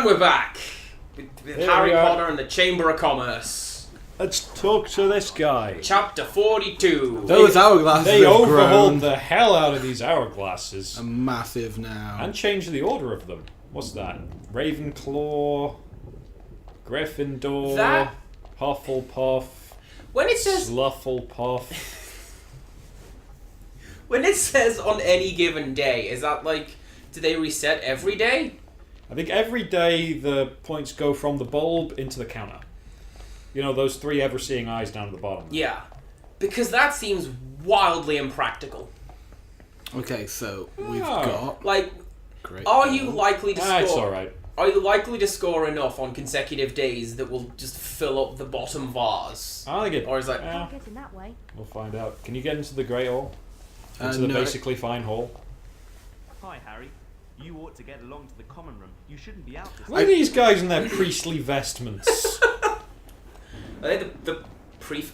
we're back with Harry Potter and the Chamber of Commerce. Let's talk to this guy. Chapter 42. Those hourglasses They have overhauled grown. the hell out of these hourglasses. Are massive now. And changed the order of them. What's that? Ravenclaw, Gryffindor, That- Hufflepuff, When it says When it says on any given day, is that like, do they reset every day? I think every day the points go from the bulb into the counter. You know, those 3 ever-seeing eyes down at the bottom. Yeah. Because that seems wildly impractical. Okay, so we've Oh. got... Like, Great. are you likely to It's score... alright. Are you likely to score enough on consecutive days that will just fill up the bottom vase? I think it... Or is that... Yeah, Get in that way. we'll find out. Can you get into the Great Hall? Into the no. basically fine hall? Hi, Harry. You ought to get along to the common room. You shouldn't be out this Look at these guys in their priestly vestments. Are they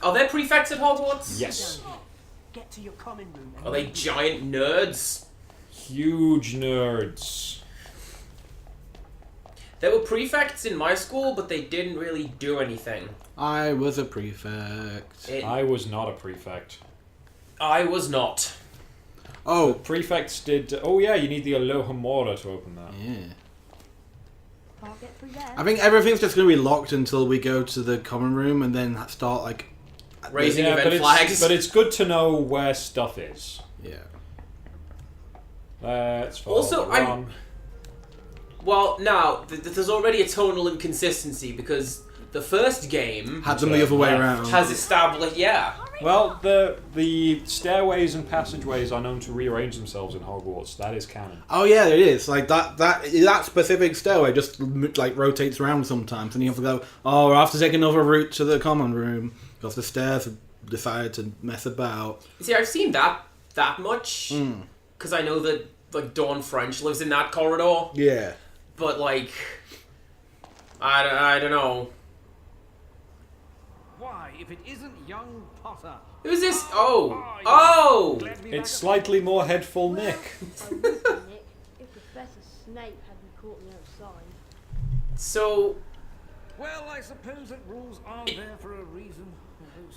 Are there prefects at Hogwarts? Yes. Get to your common room. Are they giant nerds? Huge nerds. There were prefects in my school, but they didn't really do anything. I was a prefect. I was not a prefect. I was not. Oh, Prefects did... Oh yeah, you need the Alohomora to open that. yeah. Can't get through there. I think everything's just going to be locked until we go to the common room and then start, like... Raising Yeah, event flags. but it's good to know where stuff is. Yeah. Let's follow Also, the run. Well, now, there's already a tonal inconsistency because the first game Had them the other way left. around. has established... Yeah. Well, the stairways and passageways are known to rearrange themselves in Hogwarts. That is canon. Oh yeah, it is. Like that specific stairway just like rotates around sometimes, and you have to go. Oh, I have to take another route to the common room because the stairs have decided to mess about. See, I've seen that much because I know that like Dawn French lives in that corridor, Yeah. but like I don't know. Why, if it isn't young Potter? Who's this? Oh! Glad to be back It's at- slightly more headful Nick. I would be, Nick, if Professor Snape hadn't caught me outside. So Well, I suppose that rules are there for a reason.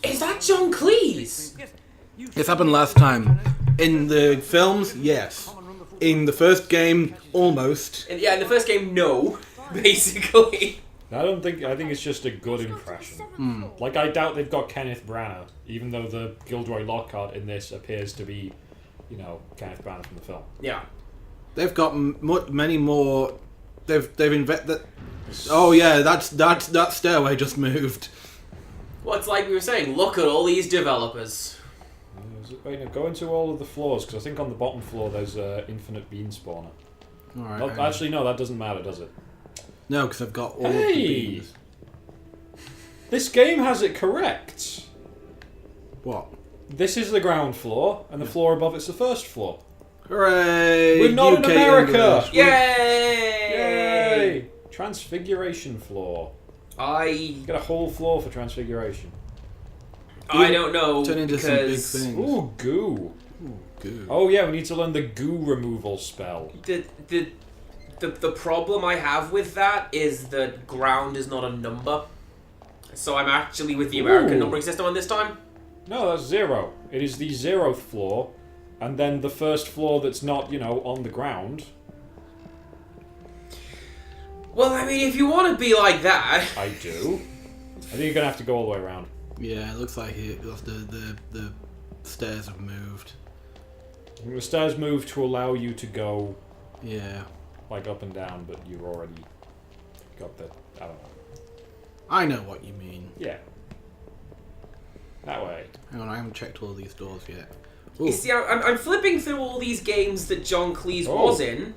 is that John Cleese? Yes, you This happened last time. In the films, yes. In the first game, almost. Yeah, in the first game, no, basically. I think it's just a good impression. Like, I doubt they've got Kenneth Branagh, even though the Gilderoy Lockhart in this appears to be, you know, Kenneth Branagh from the film. Yeah. They've got many more. They've invented. Oh yeah, that stairway just moved. Well, it's like we were saying, look at all these developers. Wait, no, go into all of the floors, because I think on the bottom floor there's an infinite bean spawner. All right. Well, actually, no, that doesn't matter, does it? no, because I've got all of the Hey! beans. This game has it correct. What? This is the ground floor, and the floor above it's the first floor. Hooray! We're not in UK America! English. Yay! Yay! Transfiguration floor. I Get a whole floor for Transfiguration. don't know Turn into some big because things. Ooh, goo. Goo. Oh yeah, we need to learn the goo removal spell. the problem I have with that is that ground is not a number. So I'm actually with the American Ooh. numbering system on this time. No, that's 0. It is the 0th floor, and then the first floor that's not, you know, on the ground. Well, I mean, if you want to be like that, I do. I think you're gonna have to go all the way around. Yeah, it looks like the stairs have moved. The stairs move to allow you to go, Yeah. like, up and down, but you've already got the... I don't know. I know what you mean. Yeah. That way. Hang on, I haven't checked all these doors yet. you Ooh. see, I'm flipping through all these games that John Cleese Oh. was in.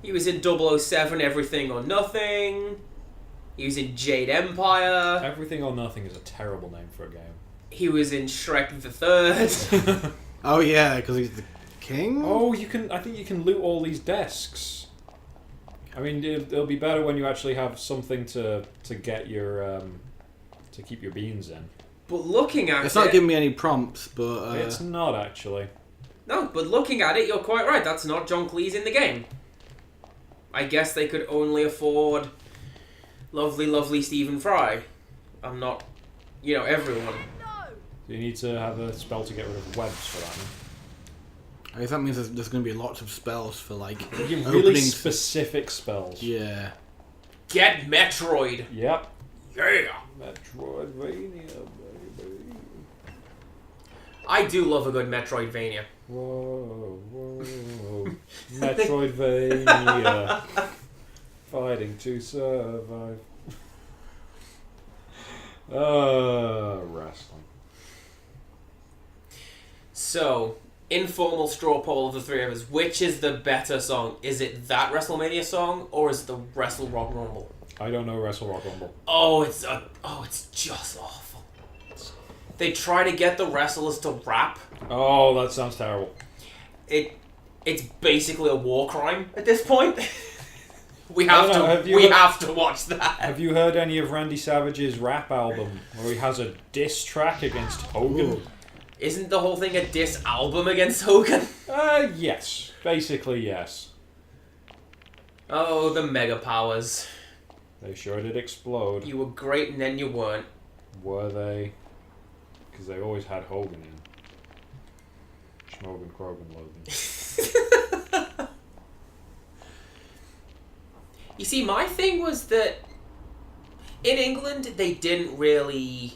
He was in 007 Everything or Nothing. He was in Jade Empire. Everything or Nothing is a terrible name for a game. He was in Shrek the Third. Oh yeah, because he's the king? Oh, you can... I think you can loot all these desks. I mean, it'll be better when you actually have something to get your... to keep your beans in. But looking at It's it... not giving me any prompts, but... It's not, actually. No, but looking at it, you're quite right. That's not John Cleese in the game. I guess they could only afford lovely, lovely Stephen Fry. I'm not, everyone. So you need to have a spell to get rid of webs for that. I guess that means there's going to be lots of spells for like Really openings. specific spells. Yeah. Get Metroid. Yep. Yeah. Metroidvania, baby. I do love a good Metroidvania. Whoa, whoa. Metroidvania. Fighting to survive. Wrestling. So, informal straw poll of the three of us. Which is the better song? Is it that WrestleMania song, or is it the Wrestle Rock Rumble? I don't know Wrestle Rock Rumble. It's just awful. They try to get the wrestlers to rap. Oh, that sounds terrible. It's basically a war crime at this point. We I have don't know, to have to watch that. Have you heard any of Randy Savage's rap album where he has a diss track against Hogan? Ooh. Isn't the whole thing a diss album against Hogan? Yes. Basically, yes. Oh, the mega powers. They sure did explode. You were great and then you weren't. Were they? Because they always had Hogan in. Schmogan, Krogan, Logan. You see, my thing was that in England, they didn't really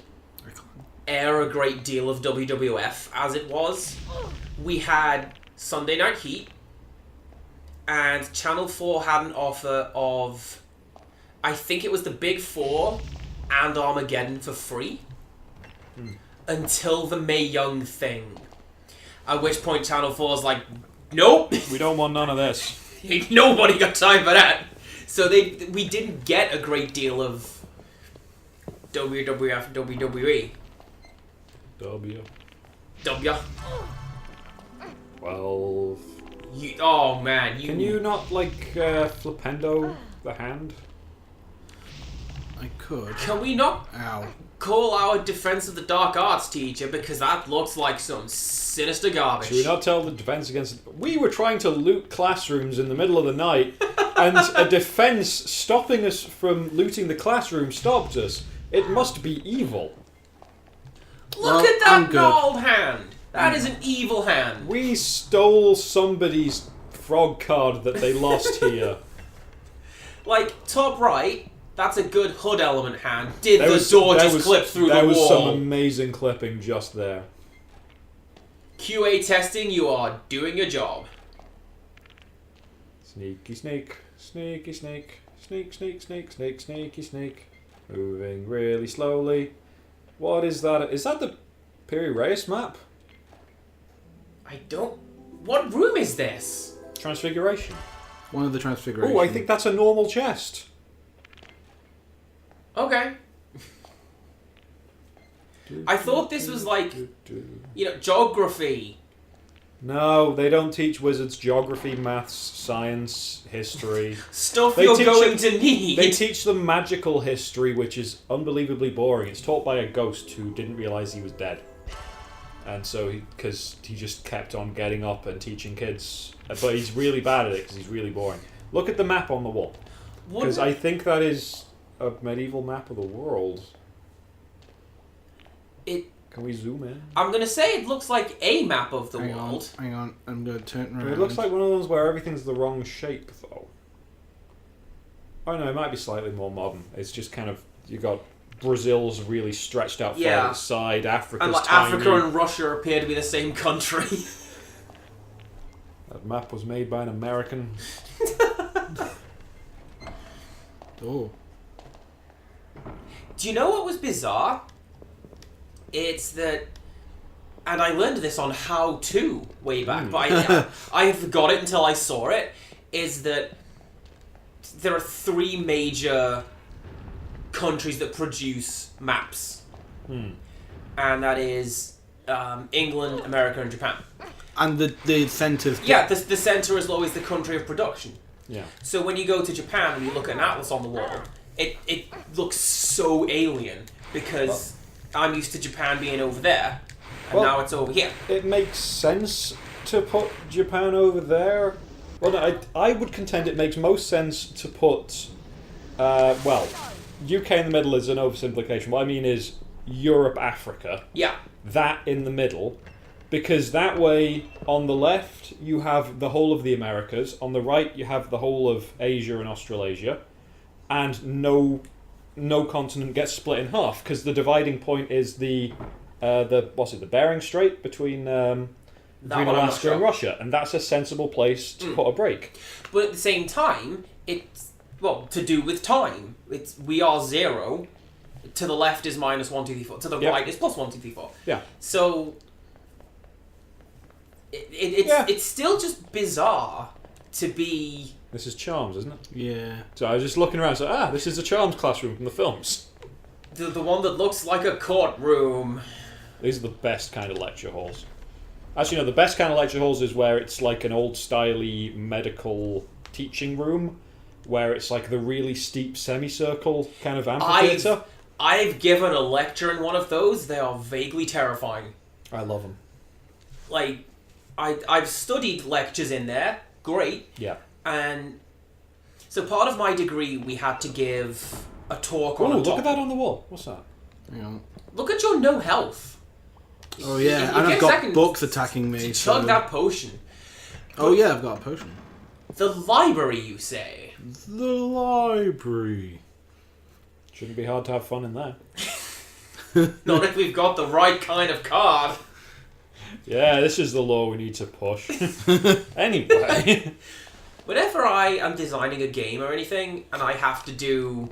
air a great deal of WWF as it was. We had Sunday Night Heat, and Channel 4 had an offer of, I think it was the Big Four and Armageddon for free until the Mae Young thing. At which point Channel 4's like, nope, We don't want none of this. ain't nobody got time for that. So we didn't get a great deal of WWF, WWE. W. W. 12. Oh man, Can you not, flipendo the hand? I could. Can we not Ow. call our Defense of the Dark Arts teacher, because that looks like some sinister garbage. Should we not tell the defense against... We were trying to loot classrooms in the middle of the night, and a defense stopping us from looting the classroom stopped us. It must be evil. Look Well, at I'm that good. gnarled hand. That is an evil hand. We stole somebody's frog card that they lost here. Like, top right, that's a good hood element hand. Did There the was- door there just was- clip through the There was some wall? amazing clipping just there. QA testing, you are doing your job. Sneaky snake, sneaky snake, snake, snake, snake, snake, sneaky snake. Moving really slowly. What is that? Is that the Piri Reis map? I don't... What room is this? Transfiguration. One of the transfigurations. Oh, I think that's a normal chest. Okay. I thought this was like, geography. No, they don't teach wizards geography, maths, science, history. Stuff They you're teach going it- to need. They teach them magical history, which is unbelievably boring. It's taught by a ghost who didn't realise he was dead. And so, because he just kept on getting up and teaching kids. But he's really bad at it because he's really boring. Look at the map on the wall. Because I think that is a medieval map of the world. Can we zoom in? I'm going to say it looks like a map of the Hang world. on, hang on. I'm going to turn around. It looks like one of those where everything's the wrong shape, though. Oh no, it might be slightly more modern. It's just kind of, you got Brazil's really stretched out far to the side, Africa's And like tiny. Africa and Russia appear to be the same country. That map was made by an American. Oh. Do you know what was bizarre? It's that, and I learned this on How To way back, but I forgot it until I saw it, is that there are three major countries that produce maps. And that is England, America, and Japan. And the centres. Yeah, the center is always the country of production. Yeah. So when you go to Japan and you look at an atlas on the wall, it looks so alien because I'm used to Japan being over there, and Well, now it's over here. It makes sense to put Japan over there, Well, no, I would contend it makes most sense to put, UK in the middle is an oversimplification. What I mean is Europe, Africa, Yeah. that in the middle, because that way on the left you have the whole of the Americas, on the right you have the whole of Asia and Australasia, and no continent gets split in half because the dividing point is the Bering Strait between Alaska and Russia, and that's a sensible place to put a break. But at the same time, it's to do with time. We are 0. To the left is -1, 2, 3, 4. To the right is +1, 2, 3, 4. Yeah. So it's still just bizarre to be. This is Charms, isn't it? Yeah. So I was just looking around. So this is the Charms classroom from the films. The one that looks like a courtroom. These are the best kind of lecture halls. Actually, no, the best kind of lecture halls is where it's like an old-styley medical teaching room, where it's like the really steep semicircle kind of amphitheatre. I've given a lecture in one of those. They are vaguely terrifying. I love them. Like, I've studied lectures in there. Great. Yeah. And so part of my degree, we had to give a talk on a topic. Look at that on the wall. What's that? Hang on. Look at your no health. Oh yeah, You and get I've got seconds books attacking me. to So... chug that potion. Oh yeah, I've got a potion. The library, you say? The library. Shouldn't be hard to have fun in there. Not if we've got the right kind of card. Yeah, this is the law we need to push. Anyway. Whenever I am designing a game or anything, and I have to do...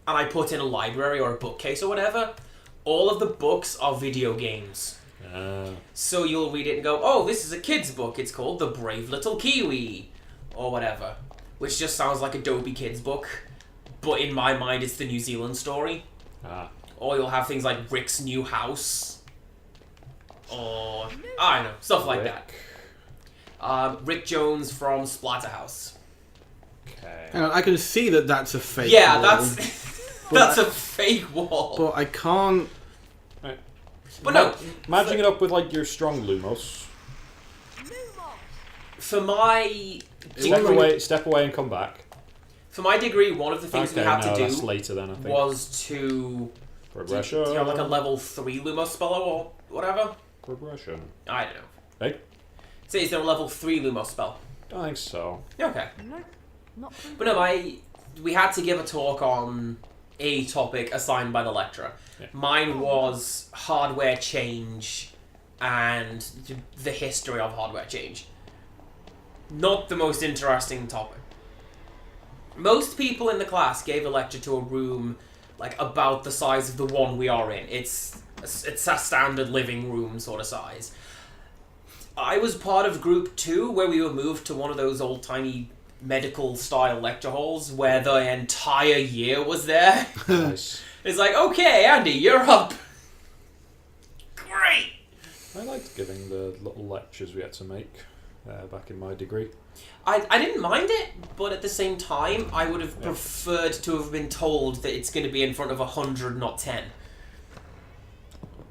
and I put in a library or a bookcase or whatever, all of the books are video games. So you'll read it and go, oh, this is a kid's book. It's called The Brave Little Kiwi. Or whatever. Which just sounds like a dopey kid's book. But in my mind, it's the New Zealand story. Or you'll have things like Rick's New House. Or, I don't know, stuff like that. Rick Jones from Splatterhouse. Okay. Hang on, I can see that that's a fake Yeah, wall, that's a fake wall. But I can't... Right. But no, Matching it up with like your strong Lumos. for my Step away and come back. For my degree, one of the things we had to that's do later then, I think. was to Progression. have like a level 3 Lumos spell or whatever. Progression. I don't know. Hey? So is there a level 3 Lumos spell? I think so. Okay. No, not But no, we had to give a talk on a topic assigned by the lecturer. Yeah. Mine was hardware change and the history of hardware change. Not the most interesting topic. Most people in the class gave a lecture to a room like about the size of the one we are in. It's a standard living room sort of size. I was part of group 2 where we were moved to one of those old-timey medical style lecture halls where the entire year was there. Nice. It's like, okay, Andy, you're up. Great. I liked giving the little lectures we had to make back in my degree. I didn't mind it, but at the same time, I would have preferred to have been told that it's going to be in front of 100, not 10.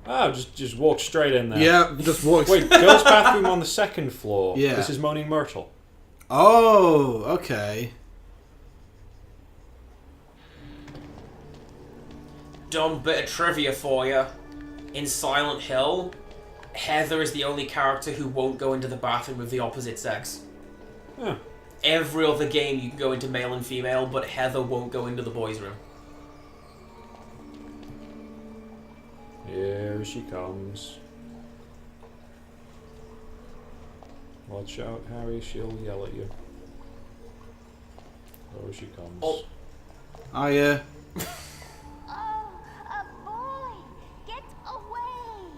Oh, just walk straight in there. Yeah, just walk... Wait, girls' bathroom on the 2nd floor. Yeah. This is Moaning Myrtle. Oh, okay. Dumb bit of trivia for you. In Silent Hill, Heather is the only character who won't go into the bathroom with the opposite sex. Huh. Every other game you can go into male and female, but Heather won't go into the boys' room. Here she comes. Watch out, Harry, she'll yell at you. Oh, she comes. Oh. Oh, yeah. Oh, a boy! Get away!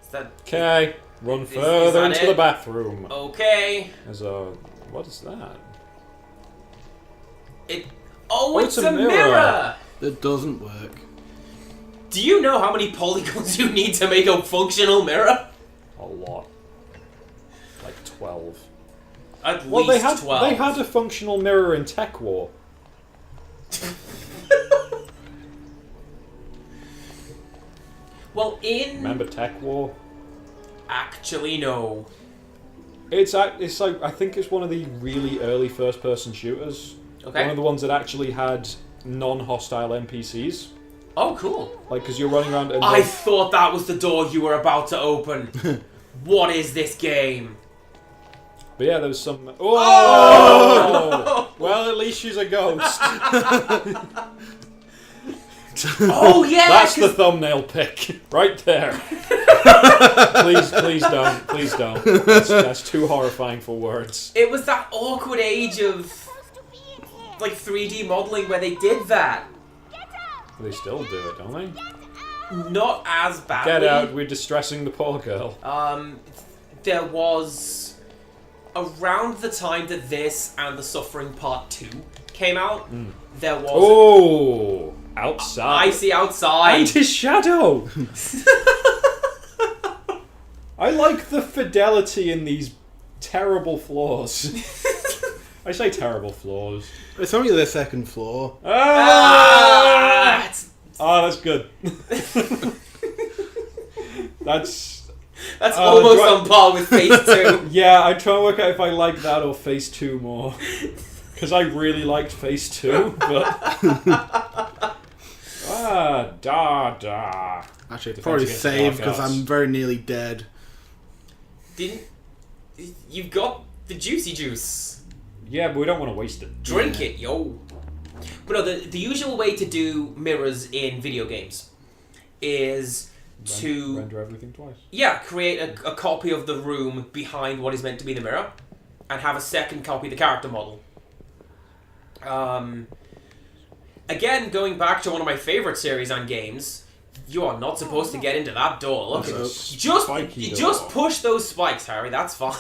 Is that... Okay, run Is further that into it? the bathroom. Okay. There's a... What is that? Oh, it's it's a a mirror. mirror! That doesn't work. Do you know how many polygons you need to make a functional mirror? A lot. Like 12. At Well, least 12. they had a functional mirror in Tech War. Well, in... Remember Tech War? Actually, no. It's like I think it's one of the really early first-person shooters. Okay. One of the ones that actually had non-hostile NPCs. Oh, cool. Like, because you're running around and... I thought that was the door you were about to open. What is this game? But yeah, there was some... Oh! Well, at least she's a ghost. Oh, yeah! That's the thumbnail pic. Right there. Please don't. Please don't. That's too horrifying for words. It was that awkward age of, Supposed to be in here. like, 3D modeling where they did that. Get out. They still do it, don't they? Get out. Not as badly. Get out, we're distressing the poor girl. There was... Around the time that this and The Suffering Part 2 came out, there was... Oh! Outside. I see outside. And his shadow! I like the fidelity in these terrible floors. I say terrible floors. It's only the second floor. Ah! It's- Oh, that's good. That's almost do I- on par with Phase 2. yeah. I'm trying to work out if I like that or Phase 2 more, because I really liked Phase 2, but da. Actually, Defense probably against save because dark arts. I'm very nearly dead. You've got the juicy juice. Yeah, but we don't want to waste it. Drink it, yo. But no, the usual way to do mirrors in video games is to render everything twice. create a copy of the room behind what is meant to be the mirror, and have a second copy of the character model. Again, going back to one of my favorite series on games, you are not supposed to get into that door. Look, That's a just spiky just door. push those spikes, Harry. That's fine.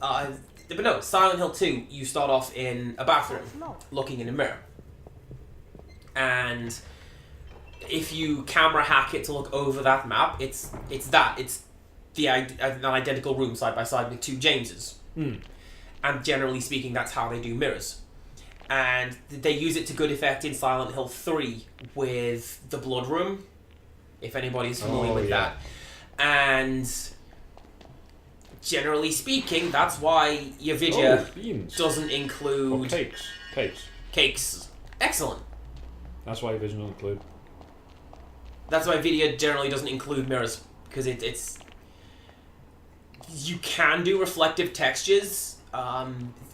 But no, Silent Hill 2, you start off in a bathroom, looking in a mirror. And if you camera hack it to look over that map, it's an identical room side by side with two Jameses. And generally speaking, that's how they do mirrors. And they use it to good effect in Silent Hill 3 with the Blood Room, if anybody's familiar with that. And generally speaking, that's why your video beans. doesn't include Cakes. Excellent. That's why Vision will include. That's why video generally doesn't include mirrors, because it's you can do reflective textures.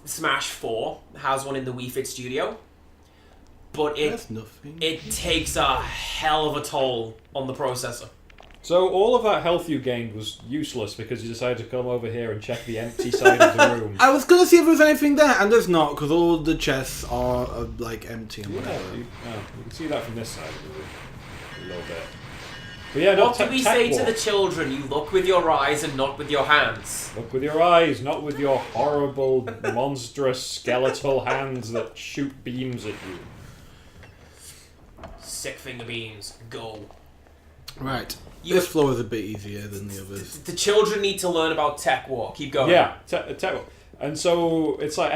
Smash 4 has one in the Wii Fit Studio, but That's nothing. it takes a hell of a toll on the processor. So all of that health you gained was useless because you decided to come over here and check the empty side of the room. I was gonna see if there was anything there, and there's not, because all the chests are like empty and Yeah, whatever. you can see that from this side a little bit. But yeah, no, What do we say to the children? You look with your eyes and not with your hands. Look with your eyes, not with your horrible, monstrous, skeletal hands that shoot beams at you. Sick finger beams, go. Right. You- This floor is a bit easier than the others. The children need to learn about tech war. Keep going. Yeah, and so it's like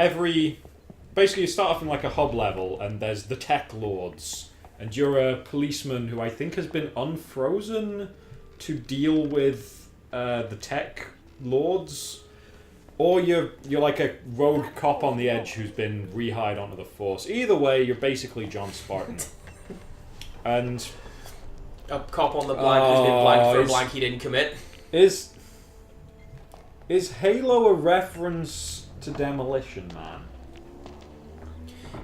basically you start off in like a hub level, and there's the tech lords. And you're a policeman who I think has been unfrozen to deal with the tech lords, or you're like a rogue cop on the edge who's been rehired onto the force. Either way, you're basically John Spartan. And A cop on the blank who's been blanked for a blank he didn't commit. is Halo a reference to Demolition Man?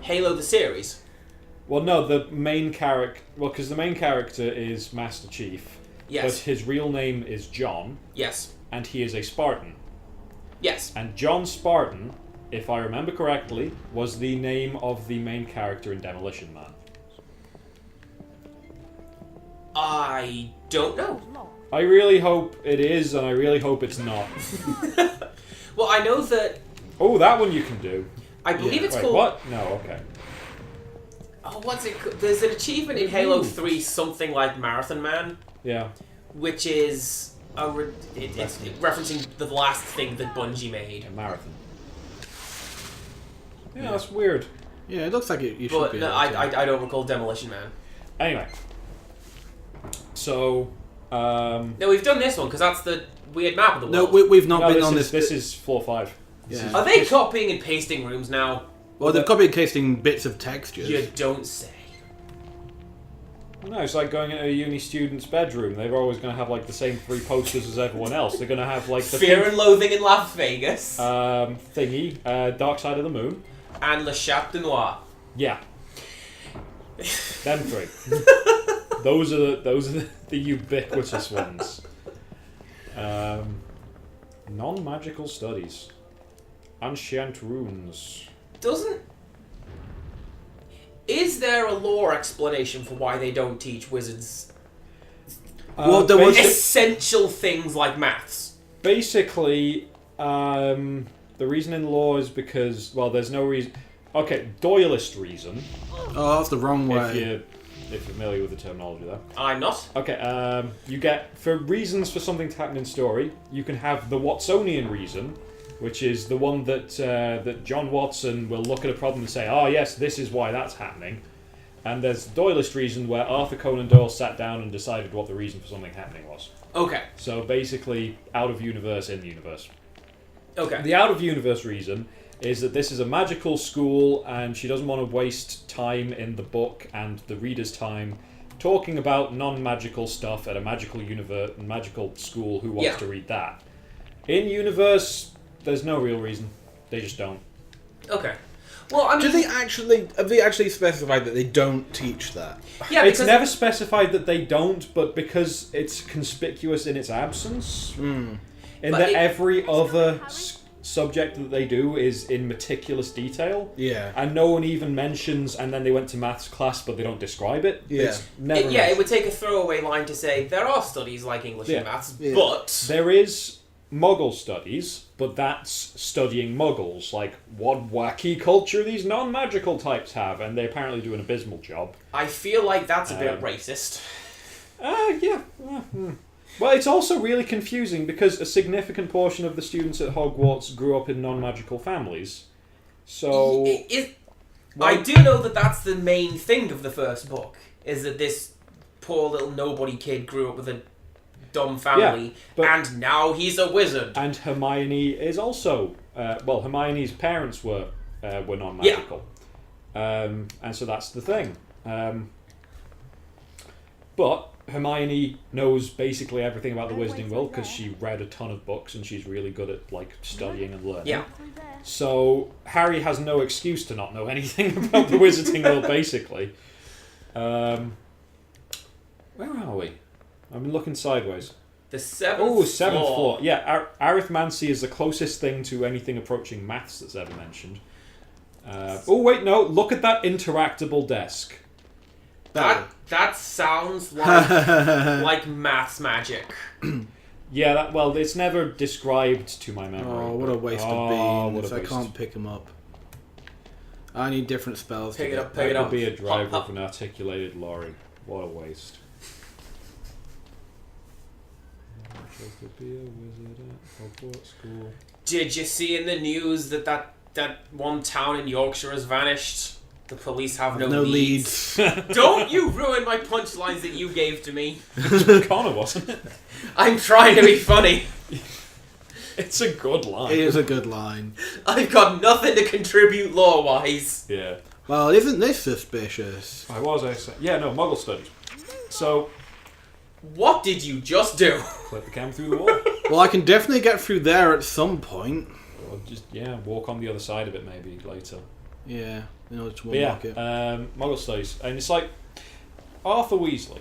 Halo the series. Well, no, the main character. Well, because the main character is Master Chief. Yes. But his real name is John, Yes. and he is a Spartan. Yes. And John Spartan, if I remember correctly, was the name of the main character in Demolition Man. I don't know. I really hope it is, and I really hope it's not. Well, I know that. Oh, that one you can do. I believe it's Wait, called. what? No, okay. Oh, what's it called? There's an achievement in Halo 3, something like Marathon Man, Yeah. which is it's referencing the last thing that Bungie made. A marathon. Yeah, that's weird. Yeah, it looks like you should But be no, able to. I don't recall Demolition Man. Anyway. So, No, we've done this one because that's the weird map of the No, world. we've not No, been this on is, this. this is floor 5. This Yeah. is- Are they copying and pasting rooms now? Well, they've copied and pasting bits of textures. You don't say. No, it's like going into a uni student's bedroom. They're always going to have like the same 3 posters as everyone else. They're going to have like the Fear pink, and Loathing in Las Vegas thingy, Dark Side of the Moon. and Le Chat de Noir. Yeah, them 3. those are the ubiquitous ones. Non-magical studies, ancient runes. Is there a lore explanation for why they don't teach wizards Well, there was- essential things like maths? Basically, the reason in law is because, well, there's no reason. Okay, Doyleist reason. Oh, that's the wrong way. If you're familiar with the terminology there. I'm not. Okay, you get, for reasons for something to happen in story, you can have the Watsonian reason, which is the one that that John Watson will look at a problem and say, oh yes, this is why that's happening. And there's the Doyleist reason, where Arthur Conan Doyle sat down and decided what the reason for something happening was. Okay. So basically, out of universe, in the universe. Okay. The out of universe reason is that this is a magical school and she doesn't want to waste time in the book and the reader's time talking about non-magical stuff at a magical magical school. Who wants to read that? In universe, there's no real reason. They just don't. Okay. Well, I mean, Have they actually specified that they don't teach that? yeah, It's because never specified that they don't, but because it's conspicuous in its absence, in But that it- every other subject that they do is in meticulous detail. Yeah. And no one even mentions, and then they went to maths class, but they don't describe it. Yeah. It's never it mentioned. would take a throwaway line to say there are studies like English Yeah. and maths, Yeah. but There is Muggle studies, but that's studying Muggles. Like, what wacky culture these non-magical types have, and they apparently do an abysmal job. I feel like that's a bit racist. Yeah. Well, it's also really confusing because a significant portion of the students at Hogwarts grew up in non-magical families. So... I do know that that's the main thing of the first book, is that this poor little nobody kid grew up with a dumb family, but- and now he's a wizard. And Hermione is also... well, Hermione's parents were non-magical. And so that's the thing. But Hermione knows basically everything about the Wizarding World because she read a ton of books and she's really good at like studying and learning. Yeah. So Harry has no excuse to not know anything about the Wizarding World, basically. Where are we? I've been looking sideways. The seventh Floor. Yeah, arithmancy is the closest thing to anything approaching maths that's ever mentioned. Wait, no, look at that interactable desk. That sounds like maths magic. Yeah, well, it's never described to my memory. Oh, what a waste of beans. I can't pick them up. I need different spells. Pick it up, That pick it could up. be a driver Hop, of an articulated lorry. What a waste. Could be a wizard at Hogwarts School. Did you see in the news that one town in Yorkshire has vanished? The police have no leads. Don't you ruin my punchlines that you gave to me. Connor, wasn't it? I'm trying to be funny. It's a good line. It is a good line. I've got nothing to contribute lore-wise. Yeah. Well, isn't this suspicious? I saying? Yeah, no, Muggle studies. So, What did you just do? clip the cam through the wall. Well, I can definitely get through there at some point. Or just, walk on the other side of it maybe later. Yeah, in order to But yeah, unlock it. Muggle studies. And it's like Arthur Weasley,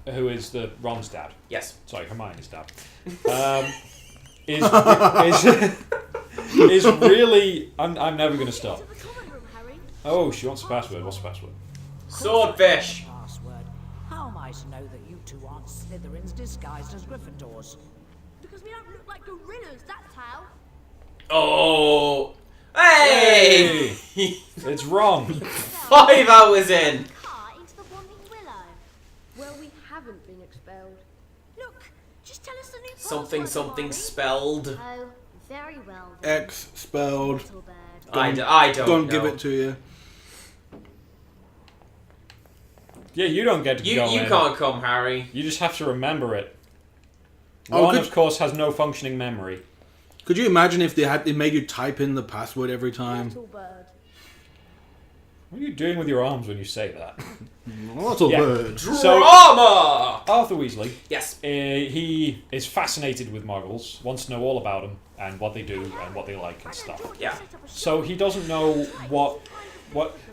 who is Ron's dad. Yes. Sorry, Hermione's dad. Is really... I'm never going to stop. To the common room, Harry. Oh, she wants a password. What's the password? Swordfish. Password. How am I to know that you two aren't Slytherins disguised as Gryffindors? Because we don't look like gorillas, that's how. Oh. Hey! It's wrong. 5 hours in. Car into the Wanding Willow. Well, we haven't been expelled. Look, just tell us the new Something password, spelled. Oh, very well then, X spelled. little bird. I don't know. Don't give it to you. Yeah, you don't get to You go you in. can't come, Harry. You just have to remember it. Oh, Ron, could- of course, has no functioning memory. Could you imagine if they made you type in the password every time? Little bird. What are you doing with your arms when you say that? Little Yeah. bird. So, Drama. Arthur Weasley, Yes. he is fascinated with Muggles, wants to know all about them, and what they do, and what they like and stuff. Yeah. So he doesn't know what,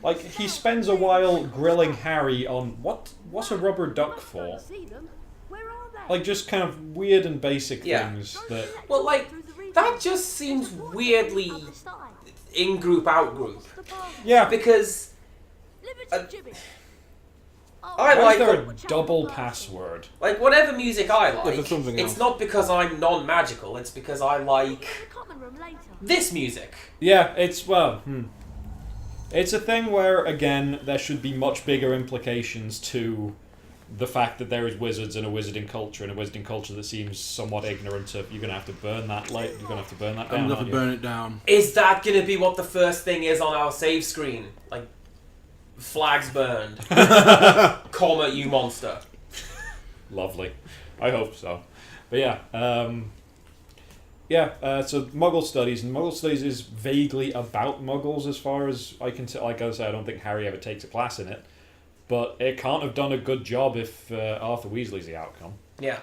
like, he spends a while grilling Harry on, what's a rubber duck for? See them? Where are they? Like, just kind of weird and basic Yeah. things that... Well, like that just seems weirdly in group out group Yeah, because Liberty Jimmy. I why like is there the- a double password? like whatever music I like. there's something It's else. not because I'm non-magical. It's because I like The common room later. this music. Yeah, it's, well, It's a thing where, again, there should be much bigger implications to the fact that there is wizards and a wizarding culture, and a wizarding culture that seems somewhat ignorant of. You're gonna have to burn that. Like, you're gonna have to burn that down. I'm gonna aren't have to you? burn it down. Is that gonna be what the first thing is on our save screen? Like flags burned, comma you monster. Lovely. I hope so. But yeah, so Muggle Studies, and Muggle Studies is vaguely about Muggles as far as I can tell. Like I say, I don't think Harry ever takes a class in it, but it can't have done a good job if Arthur Weasley's the outcome. Yeah.